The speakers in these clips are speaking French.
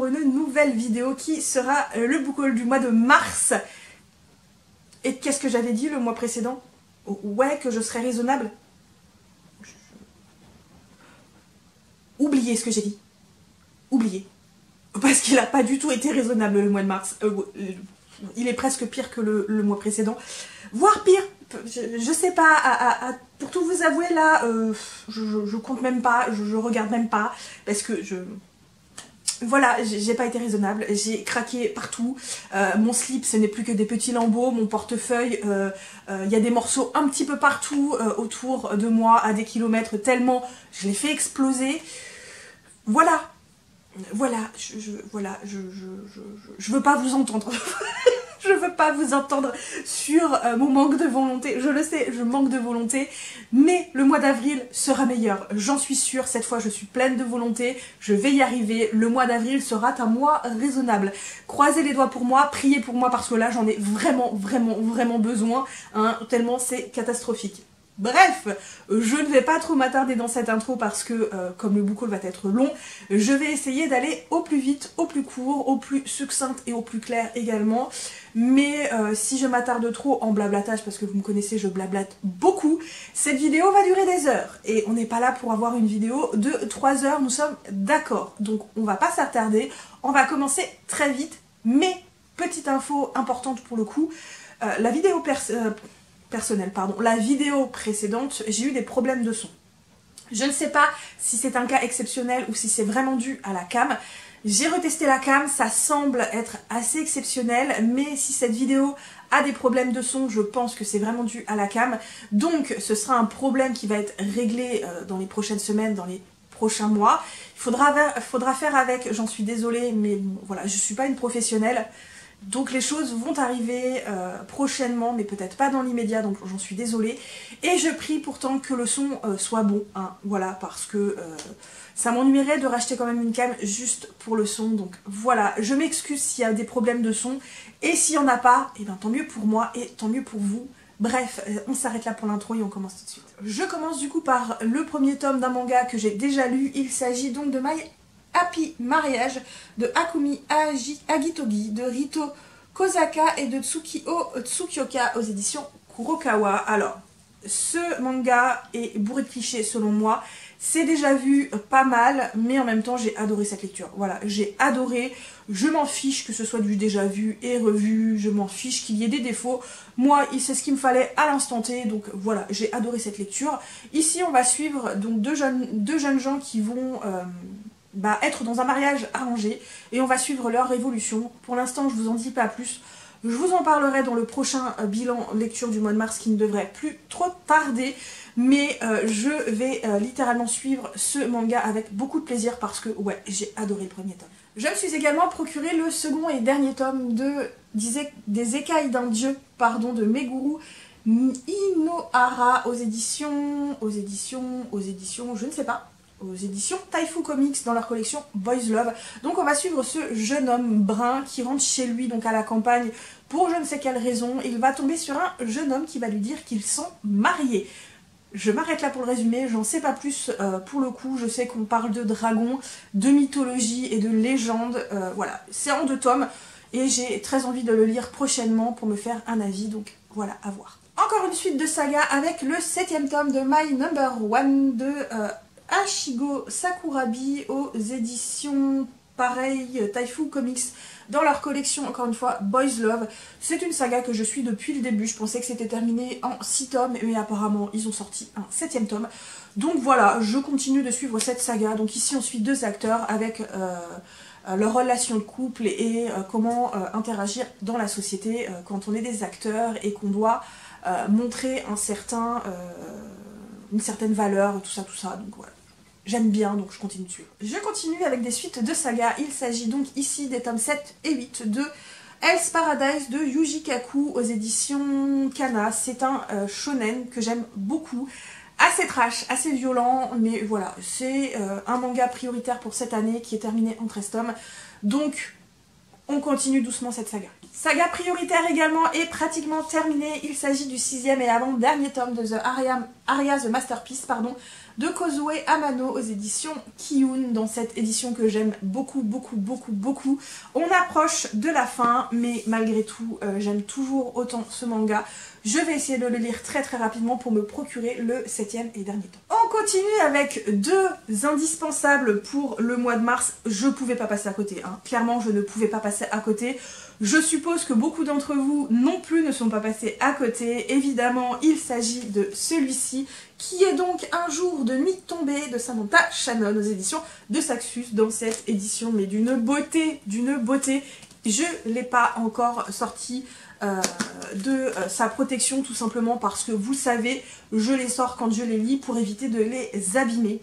pour une nouvelle vidéo qui sera le book haul du mois de mars. Et qu'est-ce que j'avais dit le mois précédent? Ouais, que je serais raisonnable. Oubliez ce que j'ai dit. Oubliez. Parce qu'il n'a pas du tout été raisonnable le mois de mars. Il est presque pire que le mois précédent. Voire pire. Je sais pas, pour tout vous avouer là, je compte même pas, je regarde même pas. Parce que voilà, j'ai pas été raisonnable, j'ai craqué partout. Mon slip, ce n'est plus que des petits lambeaux. Mon portefeuille, il y a des morceaux un petit peu partout autour de moi, à des kilomètres, tellement je l'ai fait exploser. Voilà, je veux pas vous entendre. Je veux pas vous entendre sur mon manque de volonté. Je le sais, je manque de volonté. Mais le mois d'avril sera meilleur. J'en suis sûre. Cette fois, je suis pleine de volonté. Je vais y arriver. Le mois d'avril sera un mois raisonnable. Croisez les doigts pour moi. Priez pour moi parce que là, j'en ai vraiment besoin. Hein, tellement c'est catastrophique. Bref, je ne vais pas trop m'attarder dans cette intro parce que, comme le book haul va être long, je vais essayer d'aller au plus vite, au plus court, au plus succinct et au plus clair également. Mais si je m'attarde trop en blablatage, parce que vous me connaissez, je blablate beaucoup, cette vidéo va durer des heures. Et on n'est pas là pour avoir une vidéo de 3 heures, nous sommes d'accord. Donc on va pas s'attarder, on va commencer très vite. Mais, petite info importante pour le coup, la vidéo la vidéo précédente, j'ai eu des problèmes de son. Je ne sais pas si c'est un cas exceptionnel ou si c'est vraiment dû à la cam. J'ai retesté la cam, ça semble être assez exceptionnel, mais si cette vidéo a des problèmes de son, je pense que c'est vraiment dû à la cam. Donc ce sera un problème qui va être réglé dans les prochaines semaines, dans les prochains mois. Il faudra faire avec, j'en suis désolée, mais bon, voilà, je ne suis pas une professionnelle. Donc les choses vont arriver prochainement, mais peut-être pas dans l'immédiat, donc j'en suis désolée. Et je prie pourtant que le son soit bon, hein, voilà, parce que ça m'ennuierait de racheter quand même une cam juste pour le son. Donc voilà, je m'excuse s'il y a des problèmes de son, et s'il n'y en a pas, et bien tant mieux pour moi et tant mieux pour vous. Bref, on s'arrête là pour l'intro et on commence tout de suite. Je commence du coup par le premier tome d'un manga que j'ai déjà lu. Il s'agit donc de My Happy Marriage de Akumi Agitogi, de Rito Kozaka et de Tsukio Tsukioka aux éditions Kurokawa. Alors, ce manga est bourré de clichés selon moi. C'est déjà vu pas mal, mais en même temps j'ai adoré cette lecture. Voilà, j'ai adoré, je m'en fiche que ce soit du déjà vu et revu, je m'en fiche qu'il y ait des défauts. Moi, c'est ce qu'il me fallait à l'instant T, donc voilà, j'ai adoré cette lecture. Ici, on va suivre donc deux jeunes gens qui vont être dans un mariage arrangé et on va suivre leur évolution. Pour l'instant, je vous en dis pas plus. Je vous en parlerai dans le prochain bilan lecture du mois de mars qui ne devrait plus trop tarder. Mais je vais littéralement suivre ce manga avec beaucoup de plaisir parce que ouais, j'ai adoré le premier tome. Je me suis également procuré le second et dernier tome des écailles d'un dieu, pardon, de Meguru Inohara aux éditions, je ne sais pas. Aux éditions Taifu Comics dans leur collection Boys Love. Donc on va suivre ce jeune homme brun qui rentre chez lui, donc à la campagne, pour je ne sais quelle raison. Il va tomber sur un jeune homme qui va lui dire qu'ils sont mariés. Je m'arrête là pour le résumé, j'en sais pas plus pour le coup. Je sais qu'on parle de dragons, de mythologie et de légendes. Voilà, c'est en 2 tomes et j'ai très envie de le lire prochainement pour me faire un avis, donc voilà, à voir. Encore une suite de saga avec le 7e tome de My Number One de Ashigo Sakurabi aux éditions pareil Taifu Comics dans leur collection encore une fois Boys Love. C'est une saga que je suis depuis le début. Je pensais que c'était terminé en 6 tomes mais apparemment ils ont sorti un 7e tome. Donc voilà, je continue de suivre cette saga. Donc ici on suit 2 acteurs avec leur relation de couple et comment interagir dans la société quand on est des acteurs et qu'on doit montrer une certaine valeur, tout ça, donc voilà. J'aime bien, donc je continue de suivre. Je continue avec des suites de sagas. Il s'agit donc ici des tomes 7 et 8 de Hell's Paradise de Yuji Kaku aux éditions Kana. C'est un shonen que j'aime beaucoup. Assez trash, assez violent, mais voilà, c'est un manga prioritaire pour cette année qui est terminé en 13 tomes. Donc, on continue doucement cette saga. Saga prioritaire également est pratiquement terminée. Il s'agit du 6e et avant-dernier tome de Aria The Masterpiece, pardon, de Kozue Amano aux éditions Kiyun, dans cette édition que j'aime beaucoup, beaucoup, beaucoup, beaucoup. On approche de la fin, mais malgré tout, j'aime toujours autant ce manga. Je vais essayer de le lire très très rapidement pour me procurer le 7e et dernier tome. On continue avec deux indispensables pour le mois de mars. Je pouvais pas passer à côté, hein. Clairement je ne pouvais pas passer à côté. Je suppose que beaucoup d'entre vous non plus ne sont pas passés à côté. Évidemment, il s'agit de celui-ci, qui est donc Un jour de nuit tombée de Samantha Shannon aux éditions de Saxus, dans cette édition, mais d'une beauté, d'une beauté. Je ne l'ai pas encore sorti de sa protection, tout simplement parce que vous savez, je les sors quand je les lis pour éviter de les abîmer.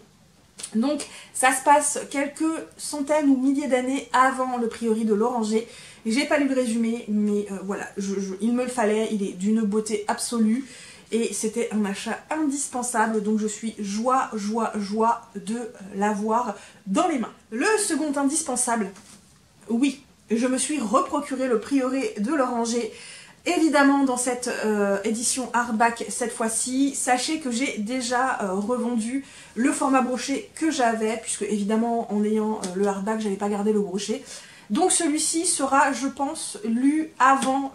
Donc ça se passe quelques centaines ou milliers d'années avant le prieuré de l'Oranger. J'ai pas lu le résumé, mais voilà, il me le fallait, il est d'une beauté absolue. Et c'était un achat indispensable, donc je suis joie de l'avoir dans les mains. Le second indispensable, oui, je me suis reprocuré le prieuré de l'Oranger, évidemment dans cette édition hardback cette fois-ci. Sachez que j'ai déjà revendu le format broché que j'avais, puisque évidemment en ayant le hardback, j'avais pas gardé le broché. Donc celui-ci sera, je pense, lu avant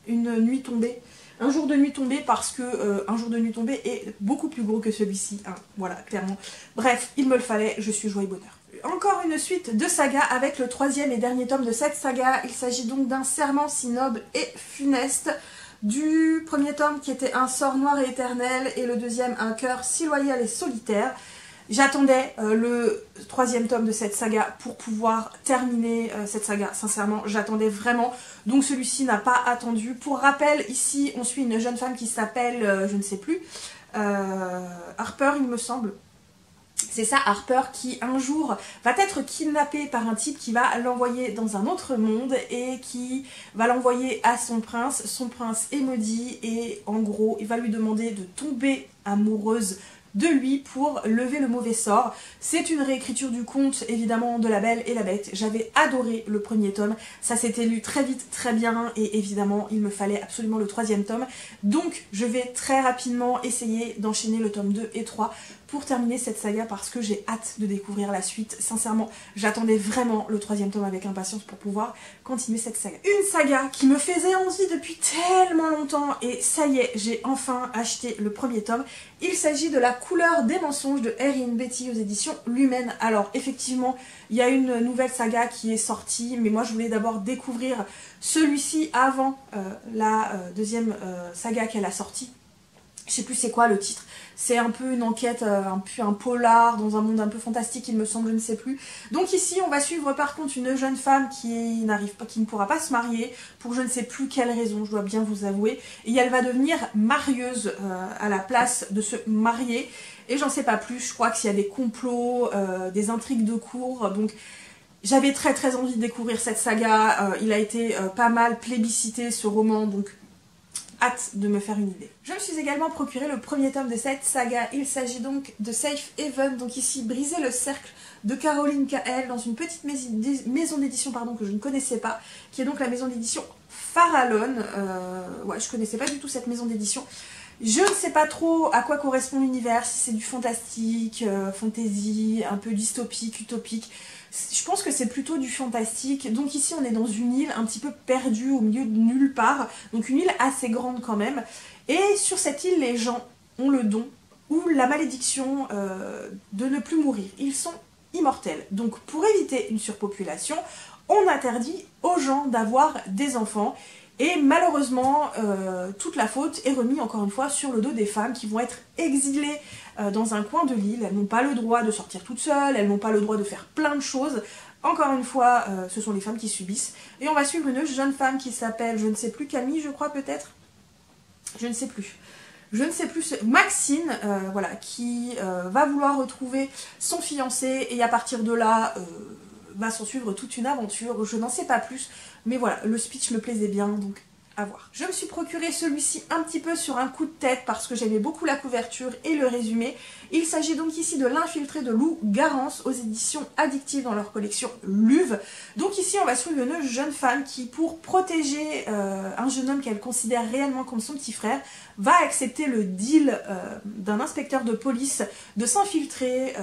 une nuit tombée. Un jour de nuit tombée, parce que Un jour de nuit tombée est beaucoup plus gros que celui-ci, hein, voilà, clairement. Bref, il me le fallait, je suis joie et bonheur. Encore une suite de saga avec le 3e et dernier tome de cette saga. Il s'agit donc d'un serment si noble et funeste. Du premier tome qui était Un sort noir et éternel, et le deuxième Un cœur si loyal et solitaire. J'attendais le 3e tome de cette saga pour pouvoir terminer cette saga, sincèrement, j'attendais vraiment. Donc celui-ci n'a pas attendu. Pour rappel, ici, on suit une jeune femme qui s'appelle, je ne sais plus, Harper, il me semble. C'est ça, Harper, qui un jour va être kidnappée par un type qui va l'envoyer dans un autre monde et qui va l'envoyer à son prince. Son prince est maudit et en gros, il va lui demander de tomber amoureuse de lui pour lever le mauvais sort. C'est une réécriture du conte, évidemment, de La Belle et la Bête. J'avais adoré le premier tome, ça s'était lu très vite, très bien, et évidemment, il me fallait absolument le 3e tome. Donc, je vais très rapidement essayer d'enchaîner le tome 2 et 3 pour terminer cette saga, parce que j'ai hâte de découvrir la suite. Sincèrement, j'attendais vraiment le 3e tome avec impatience pour pouvoir continuer cette saga. Une saga qui me faisait envie depuis tellement longtemps, et ça y est, j'ai enfin acheté le premier tome. Il s'agit de La couleur des mensonges de Erin Beatty aux éditions Lumen. Alors effectivement, il y a une nouvelle saga qui est sortie, mais moi je voulais d'abord découvrir celui-ci avant la deuxième saga qu'elle a sortie. Je sais plus c'est quoi le titre. C'est un peu une enquête, un polar dans un monde un peu fantastique, il me semble, je ne sais plus. Donc ici, on va suivre par contre une jeune femme qui ne pourra pas se marier pour je ne sais plus quelle raison, je dois bien vous avouer. Et elle va devenir marieuse à la place de se marier. Et j'en sais pas plus, je crois qu'il y a des complots, des intrigues de cour. Donc j'avais très très envie de découvrir cette saga. Il a été pas mal plébiscité ce roman, donc hâte de me faire une idée. Je me suis également procuré le premier tome de cette saga. Il s'agit donc de Safe Haven, donc ici Briser le cercle de Caroline K.L. dans une petite maison d'édition que je ne connaissais pas, qui est donc la maison d'édition Farallon. Ouais, je connaissais pas du tout cette maison d'édition. Je ne sais pas trop à quoi correspond l'univers, si c'est du fantastique, fantasy, un peu dystopique, utopique. Je pense que c'est plutôt du fantastique. Donc ici on est dans une île un petit peu perdue au milieu de nulle part. Donc une île assez grande quand même. Et sur cette île, les gens ont le don ou la malédiction de ne plus mourir. Ils sont immortels. Donc pour éviter une surpopulation, on interdit aux gens d'avoir des enfants. Et malheureusement, toute la faute est remise encore une fois sur le dos des femmes qui vont être exilées dans un coin de l'île. Elles n'ont pas le droit de sortir toutes seules, elles n'ont pas le droit de faire plein de choses. Encore une fois, ce sont les femmes qui subissent. Et on va suivre une jeune femme qui s'appelle, je ne sais plus, Camille, je crois peut-être. Je ne sais plus. Je ne sais plus, Maxine, voilà, qui va vouloir retrouver son fiancé. Et à partir de là, va s'en suivre toute une aventure. Je n'en sais pas plus. Mais voilà, le speech me plaisait bien, donc à voir. Je me suis procuré celui-ci un petit peu sur un coup de tête parce que j'aimais beaucoup la couverture et le résumé. Il s'agit donc ici de L'infiltré de Lou Garance aux éditions Addictive dans leur collection Luve. Donc ici on va suivre une jeune femme qui, pour protéger un jeune homme qu'elle considère réellement comme son petit frère, va accepter le deal d'un inspecteur de police de s'infiltrer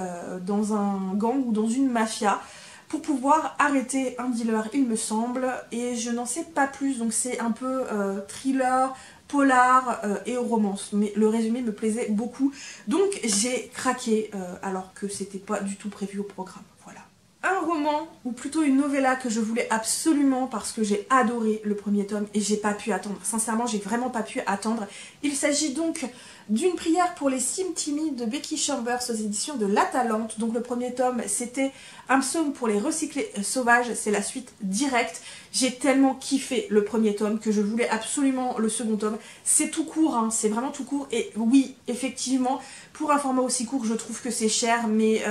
dans un gang ou dans une mafia pour pouvoir arrêter un dealer, il me semble, et je n'en sais pas plus, donc c'est un peu thriller, polar et romance, mais le résumé me plaisait beaucoup, donc j'ai craqué alors que c'était pas du tout prévu au programme. Voilà. Un roman, ou plutôt une novella que je voulais absolument parce que j'ai adoré le premier tome et j'ai pas pu attendre. Sincèrement, j'ai vraiment pas pu attendre. Il s'agit donc d'une prière pour les cimes timides de Becky Chambers aux éditions de La Talente. Donc le premier tome, c'était un psaume pour les recyclés sauvages, c'est la suite directe. J'ai tellement kiffé le premier tome que je voulais absolument le second tome. C'est tout court, hein, c'est vraiment tout court. Et oui, effectivement, pour un format aussi court, je trouve que c'est cher, mais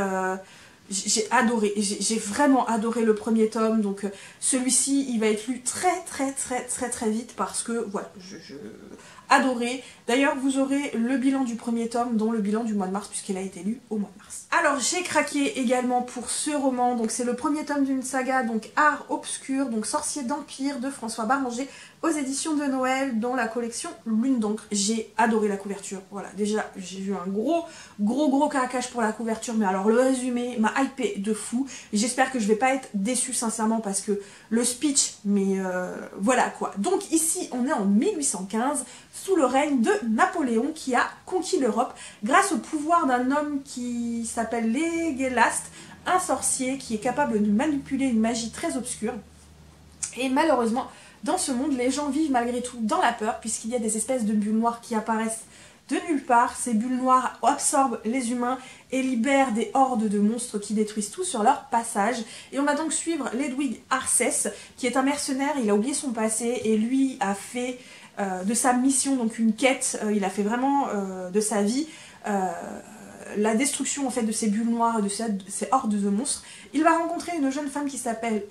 j'ai adoré, j'ai vraiment adoré le premier tome. Donc celui-ci, il va être lu très vite parce que voilà, adoré. D'ailleurs, vous aurez le bilan du premier tome, dont le bilan du mois de mars, puisqu'il a été lu au mois de mars. Alors, j'ai craqué également pour ce roman. Donc, c'est le premier tome d'une saga, donc Art Obscur, donc Sorcier d'Empire de François Barranger, aux éditions de Noël, dans la collection Lune d'encre. J'ai adoré la couverture. Voilà, déjà, j'ai eu un gros craquage pour la couverture, mais alors le résumé m'a hypé de fou. J'espère que je vais pas être déçue, sincèrement, parce que le speech, mais voilà quoi. Donc, ici, on est en 1815, sous le règne de Napoléon qui a conquis l'Europe grâce au pouvoir d'un homme qui s'appelle Léguelast, un sorcier qui est capable de manipuler une magie très obscure. Et malheureusement, dans ce monde, les gens vivent malgré tout dans la peur puisqu'il y a des espèces de bulles noires qui apparaissent de nulle part. Ces bulles noires absorbent les humains et libèrent des hordes de monstres qui détruisent tout sur leur passage. Et on va donc suivre Ledwig Arcès, qui est un mercenaire. Il a oublié son passé et lui a fait de sa mission, donc une quête, il a fait vraiment de sa vie la destruction en fait de ces bulles noires et de ces hordes de monstres. Il va rencontrer une jeune femme qui s'appelle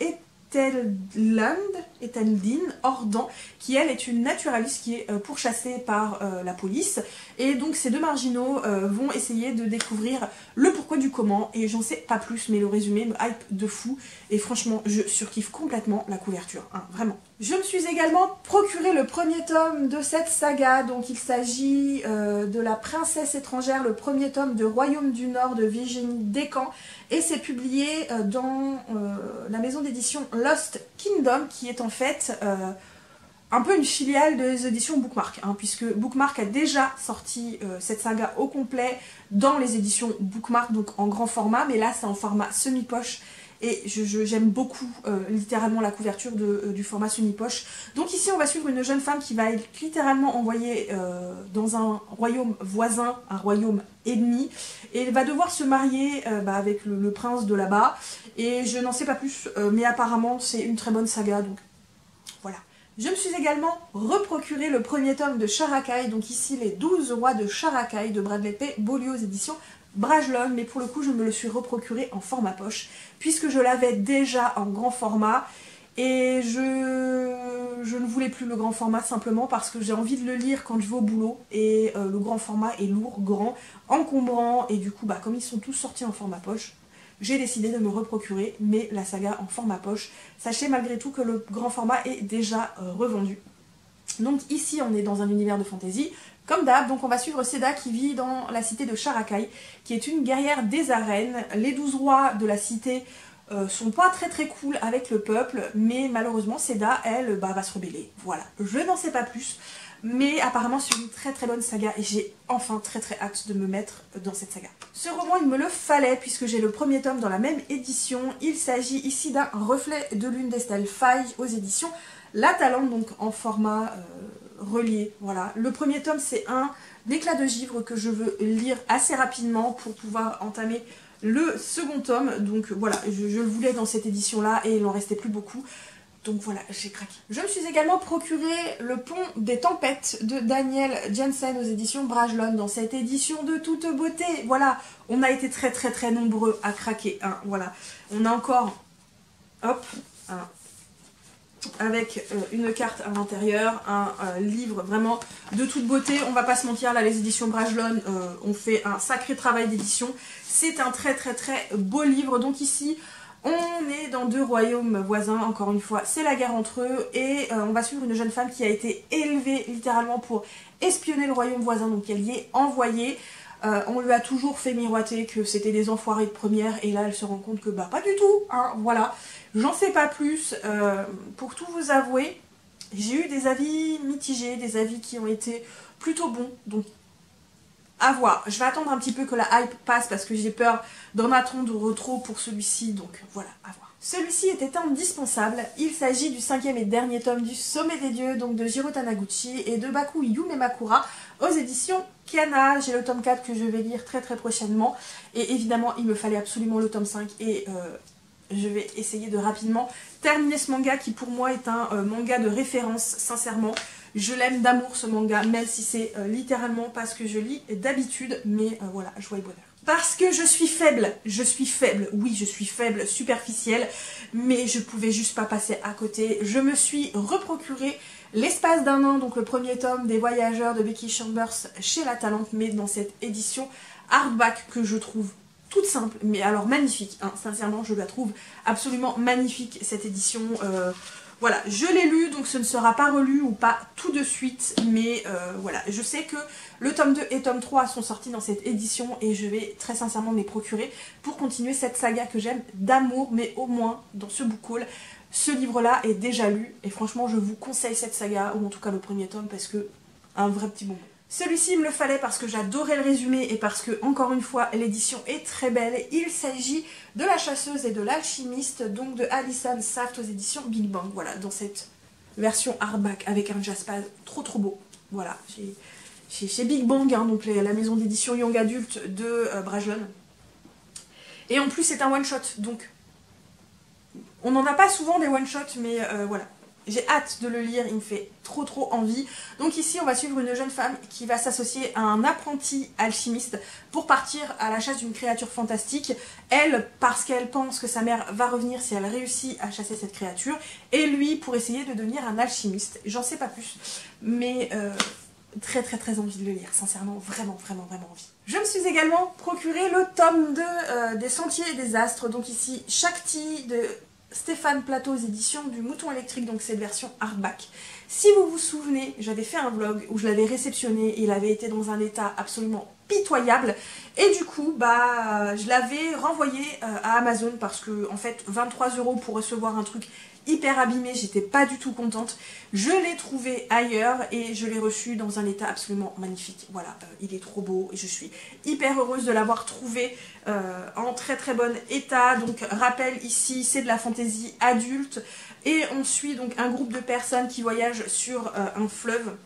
Etheldine Ordan, qui elle est une naturaliste qui est pourchassée par la police, et donc ces deux marginaux vont essayer de découvrir le pourquoi du comment, et j'en sais pas plus, mais le résumé me hype de fou, et franchement je surkiffe complètement la couverture, hein, vraiment. Je me suis également procuré le premier tome de cette saga, donc il s'agit de La Princesse étrangère, le premier tome de Royaume du Nord de Virginie Despentes, et c'est publié dans la maison d'édition Lost Kingdom, qui est en fait un peu une filiale des éditions Bookmark, hein, puisque Bookmark a déjà sorti cette saga au complet dans les éditions Bookmark, donc en grand format, mais là c'est en format semi-poche. Et j'aime beaucoup littéralement la couverture du format semi-poche. Donc ici on va suivre une jeune femme qui va être littéralement envoyée dans un royaume voisin, un royaume ennemi. Et elle va devoir se marier avec le prince de là-bas. Et je n'en sais pas plus, mais apparemment c'est une très bonne saga. Donc voilà. Je me suis également reprocuré le premier tome de Sharakai. Donc ici les 12 rois de Sharakai de Bradley P. Beaulieu aux éditions Brajlon, mais pour le coup je me le suis reprocuré en format poche puisque je l'avais déjà en grand format et je ne voulais plus le grand format simplement parce que j'ai envie de le lire quand je vais au boulot et le grand format est lourd, grand, encombrant, et du coup comme ils sont tous sortis en format poche, j'ai décidé de me reprocurer mais la saga en format poche. Sachez malgré tout que le grand format est déjà revendu. Donc ici on est dans un univers de fantasy comme d'hab, donc on va suivre Seda qui vit dans la cité de Sharakai, qui est une guerrière des arènes. Les 12 rois de la cité sont pas très cool avec le peuple, mais malheureusement Seda, elle, va se rebeller. Voilà, je n'en sais pas plus, mais apparemment c'est une très bonne saga et j'ai enfin très hâte de me mettre dans cette saga. Ce roman, il me le fallait puisque j'ai le premier tome dans la même édition. Il s'agit ici d'un reflet de lune d'Estelle Faye aux éditions La Talente, donc en format relié. Voilà. Le premier tome, c'est un éclat de givre que je veux lire assez rapidement pour pouvoir entamer le second tome. Donc voilà, je le voulais dans cette édition-là et il n'en restait plus beaucoup. Donc voilà, j'ai craqué. Je me suis également procuré Le Pont des Tempêtes de Daniel Jensen aux éditions Brajlon, dans cette édition de toute beauté. Voilà, on a été très nombreux à craquer. Hein, voilà, on a encore, hop, avec une carte à l'intérieur, un livre vraiment de toute beauté. On va pas se mentir, là les éditions Brajlon ont fait un sacré travail d'édition. C'est un très beau livre. Donc ici on est dans 2 royaumes voisins, encore une fois c'est la guerre entre eux, et on va suivre une jeune femme qui a été élevée littéralement pour espionner le royaume voisin, donc elle y est envoyée. On lui a toujours fait miroiter que c'était des enfoirés de première, et là elle se rend compte que bah pas du tout, hein, voilà. J'en sais pas plus, pour tout vous avouer, j'ai eu des avis mitigés, des avis qui ont été plutôt bons, donc à voir. Je vais attendre un petit peu que la hype passe parce que j'ai peur d'en attendre trop pour celui-ci, donc voilà, à voir. Celui-ci était indispensable, il s'agit du 5e et dernier tome du Sommet des Dieux, donc de Jiro Taniguchi et de Baku Yumemakura aux éditions Kana. J'ai le tome 4 que je vais lire très prochainement, et évidemment il me fallait absolument le tome 5, et je vais essayer de rapidement terminer ce manga qui pour moi est un manga de référence, sincèrement. Je l'aime d'amour ce manga, même si c'est littéralement pas ce que je lis d'habitude, mais voilà, joie et bonheur. Parce que je suis faible, oui je suis faible, superficielle, mais je pouvais juste pas passer à côté. Je me suis reprocuré l'espace d'un an, donc le premier tome des Voyageurs de Becky Chambers chez La Talente, mais dans cette édition hardback que je trouve toute simple, mais alors magnifique, hein. Sincèrement je la trouve absolument magnifique cette édition. Voilà, je l'ai lu, donc ce ne sera pas relu ou pas tout de suite, mais voilà, je sais que le tome 2 et tome 3 sont sortis dans cette édition, et je vais très sincèrement me les procurer pour continuer cette saga que j'aime d'amour, mais au moins dans ce book haul, ce livre-là est déjà lu, et franchement je vous conseille cette saga, ou en tout cas le premier tome, parce que un vrai petit bonbon. Celui-ci il me le fallait parce que j'adorais le résumé et parce que, encore une fois, l'édition est très belle. Il s'agit de La Chasseuse et de l'Alchimiste, donc de Alison Saft aux éditions Big Bang. Voilà, dans cette version hardback avec un jaspage trop beau. Voilà, chez Big Bang, hein, donc la maison d'édition young adulte de Brajlon. Et en plus c'est un one shot, donc on n'en a pas souvent des one shots, mais voilà. J'ai hâte de le lire, il me fait trop envie. Donc ici on va suivre une jeune femme qui va s'associer à un apprenti alchimiste pour partir à la chasse d'une créature fantastique. Elle, parce qu'elle pense que sa mère va revenir si elle réussit à chasser cette créature, et lui pour essayer de devenir un alchimiste. J'en sais pas plus, mais très envie de le lire, sincèrement, vraiment envie. Je me suis également procuré le tome 2 des Sentiers et des Astres, donc ici Shakti de Stéphane Plateau aux éditions du Mouton Électrique, donc cette version hardback. Si vous vous souvenez, j'avais fait un vlog où je l'avais réceptionné et il avait été dans un état absolument pitoyable, et du coup bah je l'avais renvoyé à Amazon parce que en fait 23 € pour recevoir un truc hyper abîmé, j'étais pas du tout contente. Je l'ai trouvé ailleurs et je l'ai reçu dans un état absolument magnifique. Voilà, il est trop beau et je suis hyper heureuse de l'avoir trouvé en très bon état. Donc rappel ici, c'est de la fantaisie adulte et on suit donc un groupe de personnes qui voyagent sur un fleuve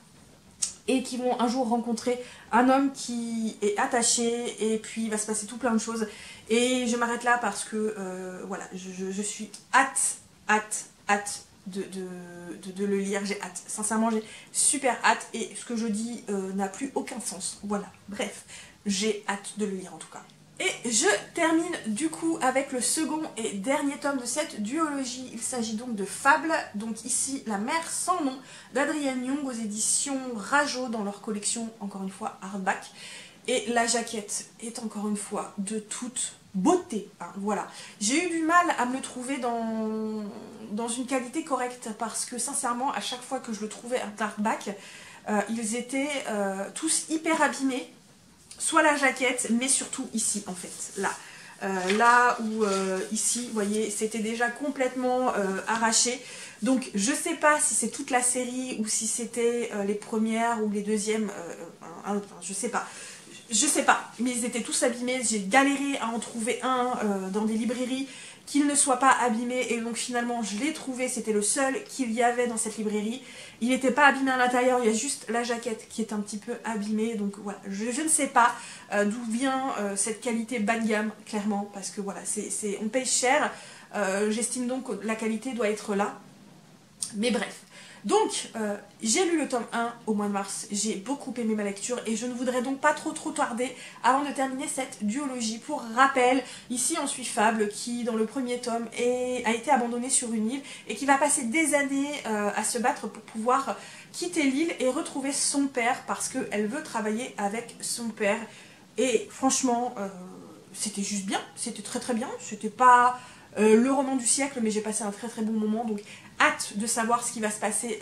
et qui vont un jour rencontrer un homme qui est attaché, et puis il va se passer tout plein de choses. Et je m'arrête là parce que voilà, je suis hâte de le lire, j'ai hâte. Sincèrement, j'ai super hâte, et ce que je dis n'a plus aucun sens. Voilà, bref, j'ai hâte de le lire en tout cas. Et je termine du coup avec le second et dernier tome de cette duologie. Il s'agit donc de Fable, donc ici La Mer sans nom d'Adrienne Young aux éditions Rajo dans leur collection, encore une fois, hardback. Et la jaquette est encore une fois de toute beauté, hein, voilà. J'ai eu du mal à me le trouver dans une qualité correcte parce que sincèrement à chaque fois que je le trouvais en hardback, ils étaient tous hyper abîmés, soit la jaquette, mais surtout ici en fait, là où ici, vous voyez, c'était déjà complètement arraché. Donc je sais pas si c'est toute la série ou si c'était les premières ou les deuxièmes, je sais pas. Je sais pas, mais ils étaient tous abîmés, j'ai galéré à en trouver un dans des librairies qu'il ne soit pas abîmé, et donc finalement je l'ai trouvé, c'était le seul qu'il y avait dans cette librairie. Il n'était pas abîmé à l'intérieur, il y a juste la jaquette qui est un petit peu abîmée, donc voilà, je ne sais pas d'où vient cette qualité bas de gamme, clairement, parce que voilà, on paye cher, j'estime donc que la qualité doit être là, mais bref. Donc, j'ai lu le tome 1 au mois de mars, j'ai beaucoup aimé ma lecture et je ne voudrais donc pas trop tarder avant de terminer cette duologie. Pour rappel, ici on suit Fable qui, dans le premier tome, a été abandonnée sur une île et qui va passer des années à se battre pour pouvoir quitter l'île et retrouver son père parce qu'elle veut travailler avec son père. Et franchement, c'était juste bien, c'était très bien, c'était pas le roman du siècle, mais j'ai passé un très bon moment, donc hâte de savoir ce qui va se passer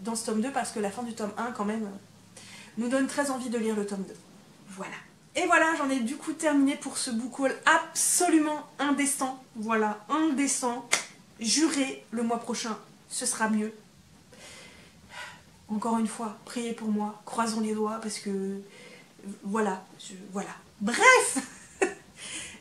dans ce tome 2, parce que la fin du tome 1, quand même, nous donne très envie de lire le tome 2. Voilà. Et voilà, j'en ai du coup terminé pour ce book haul absolument indécent. Voilà, indécent. Juré, le mois prochain, ce sera mieux. Encore une fois, priez pour moi, croisons les doigts, parce que... Voilà, voilà. Bref.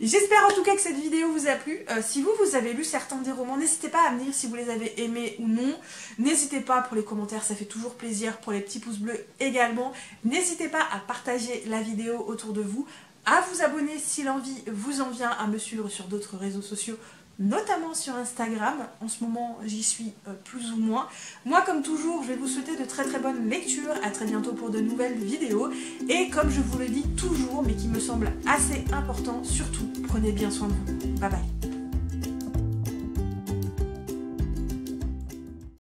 J'espère en tout cas que cette vidéo vous a plu. Si vous avez lu certains des romans, n'hésitez pas à me dire si vous les avez aimés ou non. N'hésitez pas pour les commentaires, ça fait toujours plaisir, pour les petits pouces bleus également. N'hésitez pas à partager la vidéo autour de vous, à vous abonner si l'envie vous en vient, à me suivre sur d'autres réseaux sociaux, notamment sur Instagram. En ce moment, j'y suis plus ou moins. Moi, comme toujours, je vais vous souhaiter de très bonnes lectures. À très bientôt pour de nouvelles vidéos. Et comme je vous le dis toujours, mais qui me semble assez important, surtout, prenez bien soin de vous. Bye bye.